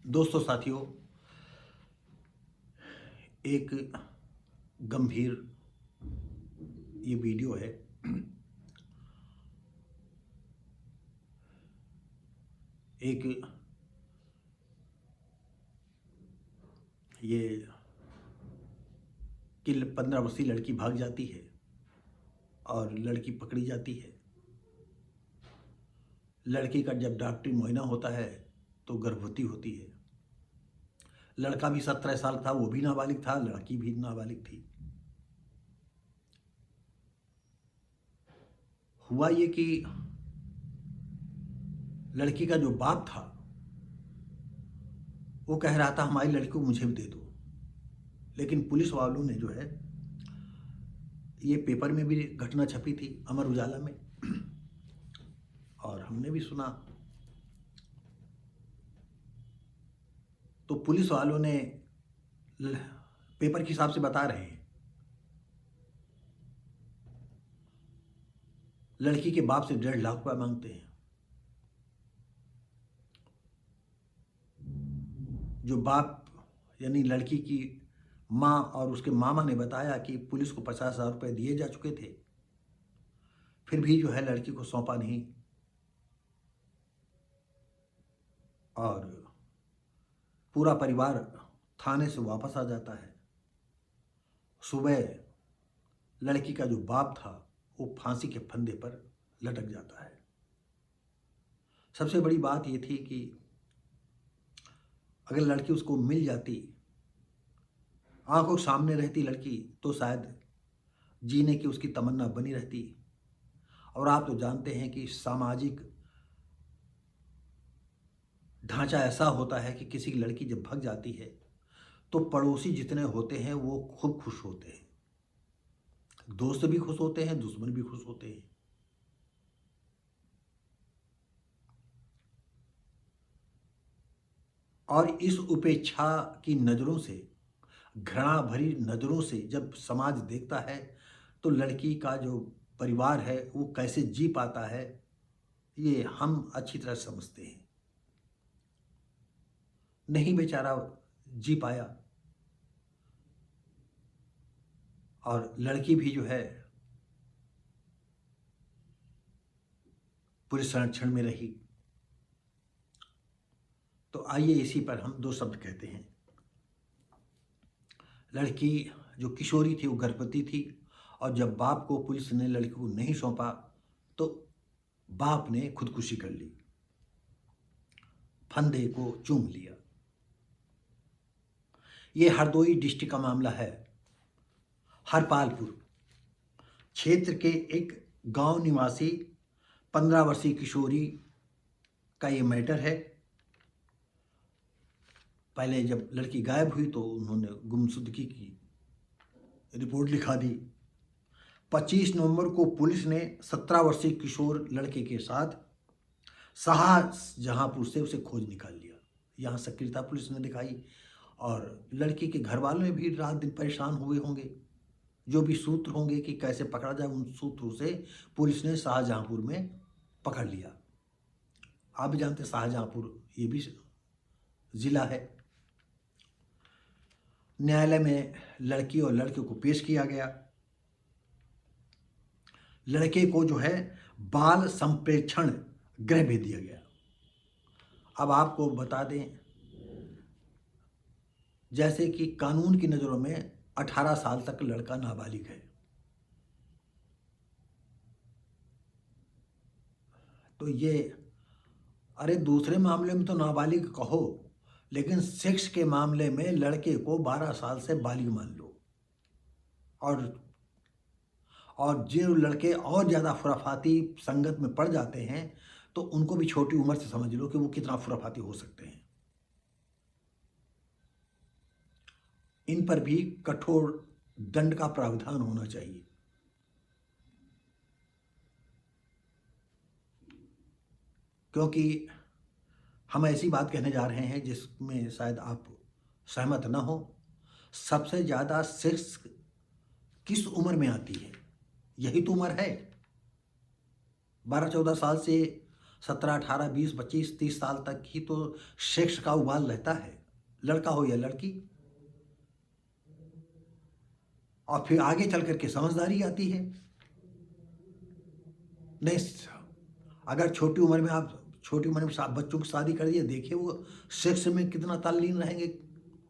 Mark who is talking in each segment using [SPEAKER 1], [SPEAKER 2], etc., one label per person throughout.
[SPEAKER 1] दोस्तों साथियों, एक गंभीर ये वीडियो है। एक ये कि 15 वर्षीय लड़की भाग जाती है और लड़की पकड़ी जाती है। लड़की का जब डॉक्टरी मुआयना होता है तो गर्भवती होती है। लड़का भी 17 साल था, वो भी नाबालिग था, लड़की भी नाबालिग थी। हुआ ये कि लड़की का जो बाप था वो कह रहा था हमारी लड़की को मुझे भी दे दो, लेकिन पुलिस वालों ने जो है, ये पेपर में भी घटना छपी थी, अमर उजाला में, और हमने भी सुना। तो पुलिस वालों ने पेपर के हिसाब से बता रहे हैं, लड़की के बाप से 1.5 लाख रुपया मांगते हैं। जो बाप यानी लड़की की माँ और उसके मामा ने बताया कि पुलिस को 50,000 रुपये दिए जा चुके थे, फिर भी जो है लड़की को सौंपा नहीं। और पूरा परिवार थाने से वापस आ जाता है। सुबह लड़की का जो बाप था वो फांसी के फंदे पर लटक जाता है। सबसे बड़ी बात ये थी कि अगर लड़की उसको मिल जाती, आंखों के सामने रहती लड़की, तो शायद जीने की उसकी तमन्ना बनी रहती। और आप तो जानते हैं कि सामाजिक ढांचा ऐसा होता है कि किसी की लड़की जब भाग जाती है तो पड़ोसी जितने होते हैं वो खूब खुश होते हैं। दोस्त भी खुश होते हैं, दुश्मन भी खुश होते हैं। और इस उपेक्षा की नज़रों से, घृणा भरी नज़रों से जब समाज देखता है तो लड़की का जो परिवार है वो कैसे जी पाता है, ये हम अच्छी तरह समझते हैं। नहीं बेचारा जी पाया, और लड़की भी जो है पुलिस संरक्षण में रही। तो आइए इसी पर हम 2 शब्द कहते हैं। लड़की जो किशोरी थी वो गर्भवती थी, और जब बाप को पुलिस ने लड़की को नहीं सौंपा तो बाप ने खुदकुशी कर ली, फंदे को चूम लिया। ये हरदोई डिस्ट्रिक्ट का मामला है। हरपालपुर क्षेत्र के एक गांव निवासी 15 वर्षीय किशोरी का ये मैटर है। पहले जब लड़की गायब हुई तो उन्होंने गुमशुदगी की रिपोर्ट लिखा दी। 25 नवंबर को पुलिस ने 17 वर्षीय किशोर लड़के के साथ शाहजहांपुर से उसे खोज निकाल लिया। यहाँ सक्रियता पुलिस ने दिखाई, और लड़की के घर वालों भी रात दिन परेशान हुए होंगे। जो भी सूत्र होंगे कि कैसे पकड़ा जाए, उन सूत्रों से पुलिस ने शाहजहांपुर में पकड़ लिया। आप भी जानते हैं शाहजहांपुर ये भी ज़िला है। न्यायालय में लड़की और लड़के को पेश किया गया। लड़के को जो है बाल संप्रेक्षण गृह भेज दिया गया। अब आपको बता दें, जैसे कि कानून की नज़रों में 18 साल तक लड़का नाबालिग है, तो ये, अरे दूसरे मामले में तो नाबालिग कहो, लेकिन सेक्स के मामले में लड़के को 12 साल से बालिग मान लो। और जो लड़के और ज़्यादा खुराफाती संगत में पड़ जाते हैं तो उनको भी छोटी उम्र से समझ लो कि वो कितना खुराफाती हो सकते हैं। इन पर भी कठोर दंड का प्रावधान होना चाहिए। क्योंकि हम ऐसी बात कहने जा रहे हैं जिसमें शायद आप सहमत ना हो। सबसे ज़्यादा सेक्स किस उम्र में आती है? यही तो उम्र है। 12-14 साल से 17, 18, 20, 25, 30 साल तक ही तो सेक्स का उबाल रहता है, लड़का हो या लड़की। और फिर आगे चल कर के समझदारी आती है। नहीं, अगर छोटी उम्र में बच्चों की शादी कर दिए, देखिए वो सेक्स में कितना तल्लीन रहेंगे,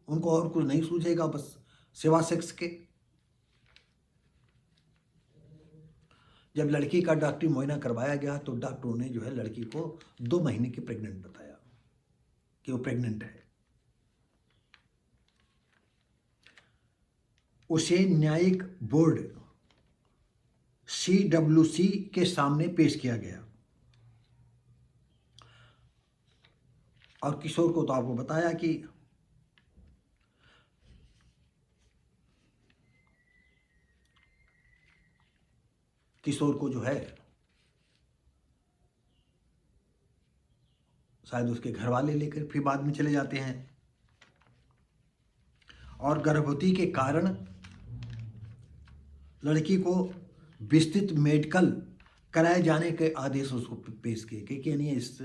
[SPEAKER 1] उनको और कुछ नहीं सूझेगा, बस सिवा सेक्स के। जब लड़की का डॉक्टरी मुआयना करवाया गया तो डॉक्टरों ने जो है लड़की को 2 महीने की प्रेग्नेंट बताया कि वो प्रेग्नेंट है। उसे न्यायिक बोर्ड CWC के सामने पेश किया गया। और किशोर को तो आपको बताया कि किशोर को जो है शायद उसके घर वाले लेकर फिर बाद में चले जाते हैं। और गर्भवती के कारण लड़की को विस्तृत मेडिकल कराए जाने के आदेश उसको पेश किए, क्योंकि यानी इस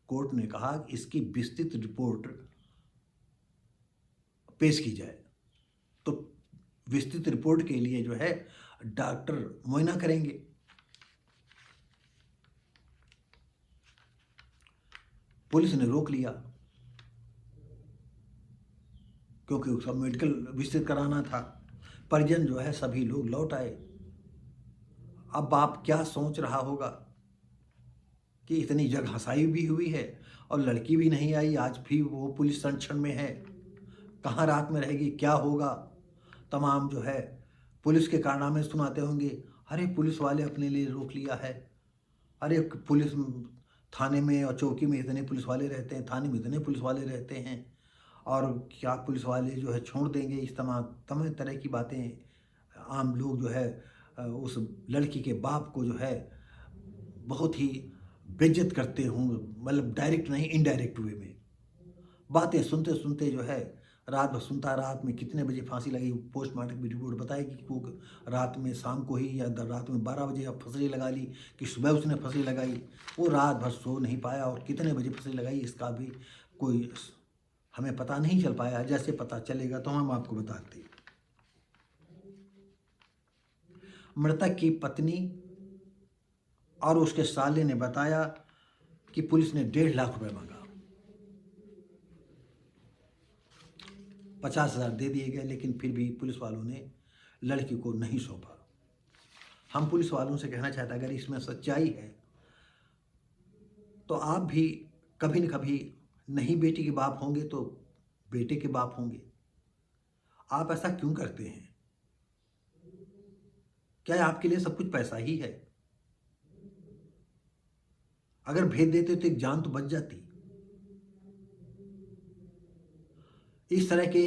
[SPEAKER 1] कोर्ट ने कहा कि इसकी विस्तृत रिपोर्ट पेश की जाए। तो विस्तृत रिपोर्ट के लिए जो है डॉक्टर मुआयना करेंगे। पुलिस ने रोक लिया क्योंकि उसका मेडिकल विस्तृत कराना था। परिजन जो है सभी लोग लौट आए। अब बाप क्या सोच रहा होगा कि इतनी जगह हंसाई भी हुई है और लड़की भी नहीं आई, आज भी वो पुलिस संरक्षण में है, कहाँ रात में रहेगी, क्या होगा। तमाम जो है पुलिस के कारनामे सुनाते होंगे, अरे पुलिस वाले अपने लिए रोक लिया है, अरे पुलिस थाने में और चौकी में इतने पुलिस वाले रहते हैं, थाने में इतने पुलिस वाले रहते हैं, और क्या पुलिस वाले जो है छोड़ देंगे। इस तमाम तरह की बातें आम लोग जो है उस लड़की के बाप को जो है बहुत ही बेइज्जत करते हों, मतलब डायरेक्ट नहीं इनडायरेक्ट वे में। बातें सुनते सुनते जो है रात भर सुनता, रात में कितने बजे फांसी लगी, पोस्टमार्टम की रिपोर्ट बताएगी कि वो रात में शाम को ही या रात में 12 बजे अब फंसी लगा ली कि सुबह उसने फंसी लगाई। वो रात भर सो नहीं पाया और कितने बजे फंसी लगाई इसका भी कोई हमें पता नहीं चल पाया। जैसे पता चलेगा तो हम आपको बताते हैं। मृतक की पत्नी और उसके साले ने बताया कि पुलिस ने 1.5 लाख रुपए मांगा। 50,000 दे दिए गए, लेकिन फिर भी पुलिस वालों ने लड़की को नहीं सौंपा। हम पुलिस वालों से कहना चाहते हैं, अगर इसमें सच्चाई है तो आप भी कभी न कभी नहीं बेटी के बाप होंगे तो बेटे के बाप होंगे। आप ऐसा क्यों करते हैं? क्या आपके लिए सब कुछ पैसा ही है? अगर भेज देते तो एक जान तो बच जाती। इस तरह के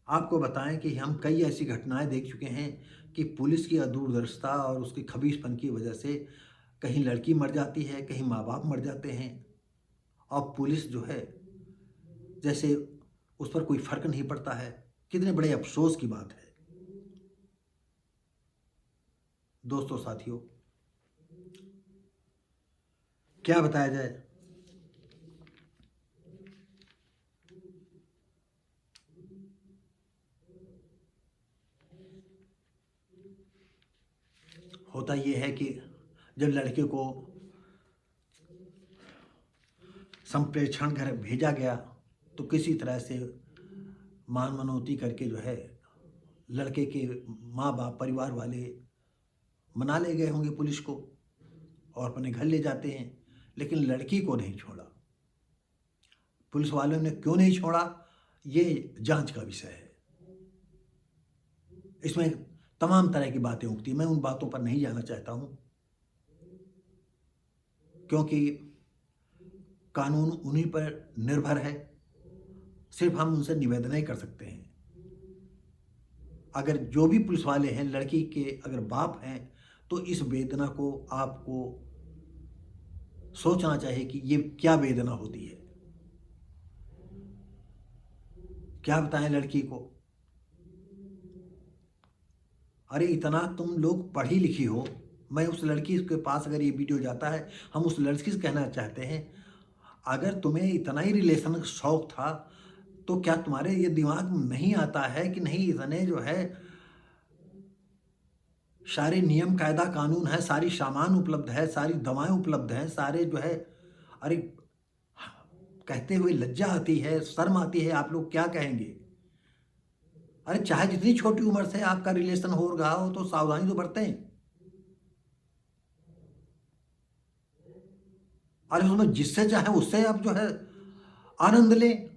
[SPEAKER 1] आपको बताएं कि हम कई ऐसी घटनाएं देख चुके हैं कि पुलिस की अदूरदर्शिता और उसकी खबीसपन की वजह से कहीं लड़की मर जाती है, कहीं माँ बाप मर जाते हैं, और पुलिस जो है जैसे उस पर कोई फर्क नहीं पड़ता है। कितने बड़े अफसोस की बात है। दोस्तों, साथियों, क्या बताया जाए। होता यह है कि जब लड़के को संप्रेषण घर भेजा गया तो किसी तरह से मान मनौती करके जो है लड़के के माँ बाप परिवार वाले मना ले गए होंगे पुलिस को और अपने घर ले जाते हैं, लेकिन लड़की को नहीं छोड़ा। पुलिस वालों ने क्यों नहीं छोड़ा, ये जांच का विषय है। इसमें तमाम तरह की बातें उगती, मैं उन बातों पर नहीं जाना चाहता हूं, क्योंकि कानून उन्हीं पर निर्भर है। सिर्फ हम उनसे निवेदन ही कर सकते हैं। अगर जो भी पुलिस वाले हैं लड़की के अगर बाप हैं तो इस वेदना को आपको सोचना चाहिए कि ये क्या वेदना होती है। क्या बताएं लड़की को, अरे इतना तुम लोग पढ़ी लिखी हो, मैं उस लड़की के पास अगर ये वीडियो जाता है, हम उस लड़की से कहना चाहते हैं, अगर तुम्हें इतना ही रिलेशन का शौक था, तो क्या तुम्हारे ये दिमाग में नहीं आता है कि नहीं, इतने जो है सारे नियम कायदा कानून है, सारी सामान उपलब्ध है, सारी दवाएं उपलब्ध हैं, सारे जो है, अरे कहते हुए लज्जा आती है, शर्म आती है, आप लोग क्या कहेंगे? अरे चाहे जितनी छोटी उम्र से आपका रिलेशन हो रहा हो, तो सावधानी तो बरतें। अरे उसमें जिससे चाहे उससे आप जो है आनंद लें।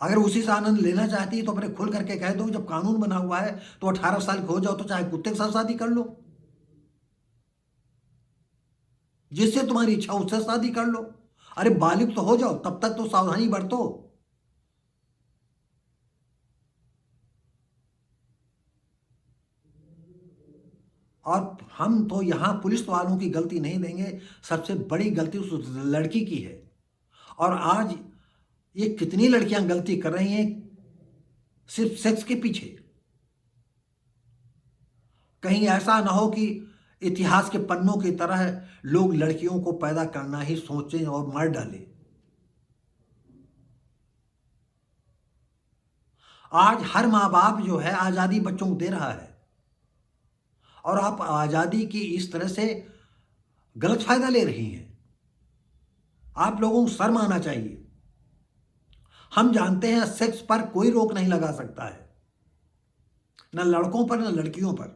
[SPEAKER 1] अगर उसी से आनंद लेना चाहती है तो अपने खुल करके कह दो, जब कानून बना हुआ है तो 18 साल के हो जाओ, तो चाहे कुत्ते के साथ शादी कर लो, जिससे तुम्हारी इच्छा उससे शादी कर लो। अरे बालिग तो हो जाओ, तब तक तो सावधानी बरतो। और हम तो यहाँ पुलिस वालों की गलती नहीं देंगे, सबसे बड़ी गलती उस लड़की की है। और आज ये कितनी लड़कियां गलती कर रही हैं सिर्फ सेक्स के पीछे। कहीं ऐसा ना हो कि इतिहास के पन्नों की तरह लोग लड़कियों को पैदा करना ही सोचें और मार डालें। आज हर माँ बाप जो है आज़ादी बच्चों को दे रहा है, और आप आज़ादी की इस तरह से गलत फायदा ले रही हैं। आप लोगों को शर्म आना चाहिए। हम जानते हैं सेक्स पर कोई रोक नहीं लगा सकता है, न लड़कों पर न लड़कियों पर,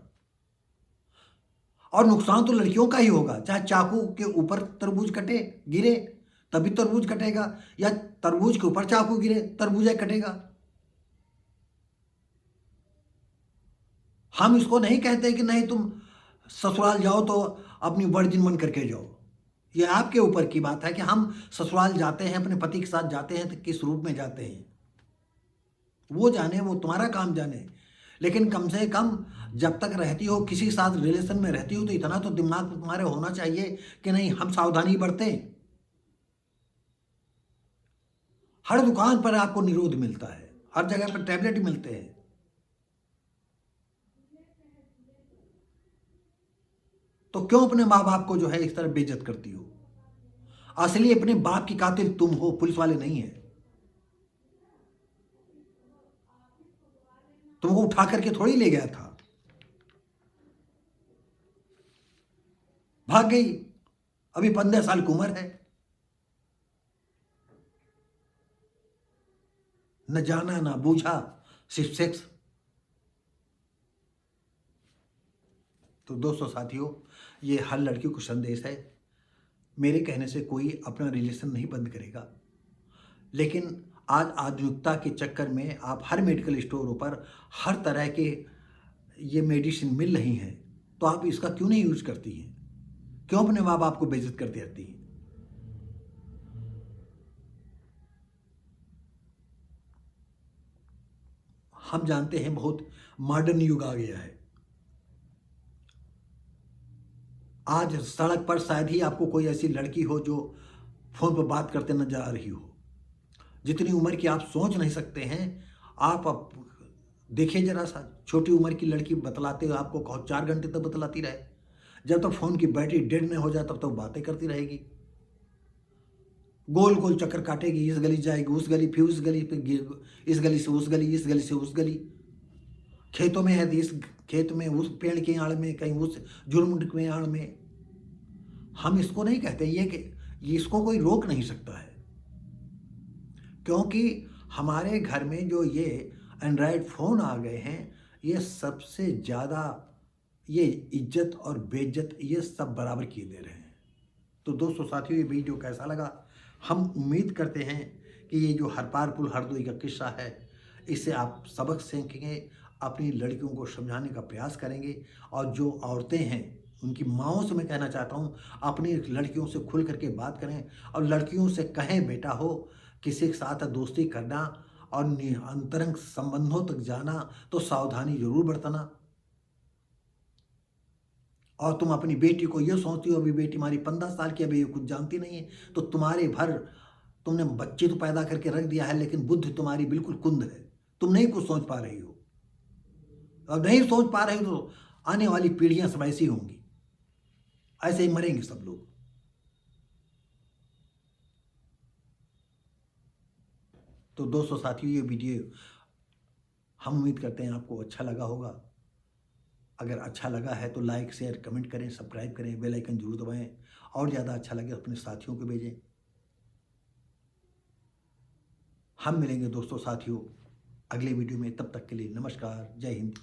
[SPEAKER 1] और नुकसान तो लड़कियों का ही होगा। चाहे चाकू के ऊपर तरबूज कटे गिरे तभी तरबूज कटेगा, या तरबूज के ऊपर चाकू गिरे तरबूजा कटेगा। हम इसको नहीं कहते कि नहीं तुम ससुराल जाओ तो अपनी वर्जिन बन करके जाओ। ये आपके ऊपर की बात है कि हम ससुराल जाते हैं, अपने पति के साथ जाते हैं, तो किस रूप में जाते हैं वो जाने, वो तुम्हारा काम जाने। लेकिन कम से कम जब तक रहती हो, किसी के साथ रिलेशन में रहती हो, तो इतना तो दिमाग में तुम्हारे होना चाहिए कि नहीं, हम सावधानी बरतें। हर दुकान पर आपको निरोध मिलता है, हर जगह पर टैबलेट मिलते हैं, तो क्यों अपने माँ बाप को जो है इस तरह बेइज्जत करती हो? असली अपने बाप की कातिल तुम हो, पुलिस वाले नहीं है। तुमको उठा करके थोड़ी ले गया था, भाग गई। अभी 15 साल की उम्र है, न जाना ना बूझा, सिर्फ सेक्स। तो दोस्तों साथियों, ये हर लड़की को संदेश है, मेरे कहने से कोई अपना रिलेशन नहीं बंद करेगा। लेकिन आज आधुनिकता के चक्कर में आप हर मेडिकल स्टोरों पर हर तरह के ये मेडिसिन मिल रही हैं, तो आप इसका क्यों नहीं यूज करती हैं? क्यों अपने माँ बाप को बेइज्जत करती रहती हैं? हम जानते हैं बहुत मॉडर्न युग आ गया है। आज सड़क पर शायद ही आपको कोई ऐसी लड़की हो जो फोन पर बात करते नजर आ रही हो। जितनी उम्र की आप सोच नहीं सकते हैं। आप देखिए जरा सा, छोटी उम्र की लड़की बतलाते हो आपको, कहो 4 घंटे तक बतलाती रहे, जब तक फोन की बैटरी डेड नहीं हो जाए तब तक बातें करती रहेगी, गोल गोल चक्कर काटेगी, इस गली जाएगी उस गली, फिर उस गली पे इस गली से उस गली, इस गली से उस गली। खेतों में है तो इस खेत में, उस पेड़ की आड़ में, कहीं उस झुरमुट की आड़ में। हम इसको नहीं कहते ये कि इसको कोई रोक नहीं सकता है, क्योंकि हमारे घर में जो ये एंड्रॉयड फ़ोन आ गए हैं, ये सबसे ज़्यादा ये इज्जत और बेइज्जत ये सब बराबर किए दे रहे हैं। तो दोस्तों साथियों, ये वीडियो कैसा लगा? हम उम्मीद करते हैं कि ये जो हरपारपुल हरदोई का किस्सा है, इससे आप सबक सीखेंगे, अपनी लड़कियों को समझाने का प्रयास करेंगे। और जो औरतें हैं, उनकी माँओं से मैं कहना चाहता हूँ, अपनी लड़कियों से खुल करके बात करें, और लड़कियों से कहें बेटा हो, किसी के साथ दोस्ती करना और अंतरंग संबंधों तक जाना तो सावधानी जरूर बरतना। और तुम अपनी बेटी को ये सोचती हो, अभी बेटी हमारी 15 साल की, अभी ये कुछ जानती नहीं है, तो तुम्हारे भर तुमने बच्चे तो पैदा करके रख दिया है, लेकिन बुद्धि तुम्हारी बिल्कुल कुंद है, तुम नहीं कुछ सोच पा रही हो। और नहीं सोच पा रही हो तो आने वाली पीढ़ियां सब ऐसी होंगी, ऐसे ही मरेंगे सब लोग। तो दोस्तों साथियों, ये वीडियो हम उम्मीद करते हैं आपको अच्छा लगा होगा। अगर अच्छा लगा है तो लाइक शेयर कमेंट करें, सब्सक्राइब करें, बेल आइकन जरूर दबाएं, और ज़्यादा अच्छा लगे अपने साथियों को भेजें। हम मिलेंगे दोस्तों साथियों अगले वीडियो में, तब तक के लिए नमस्कार, जय हिंद।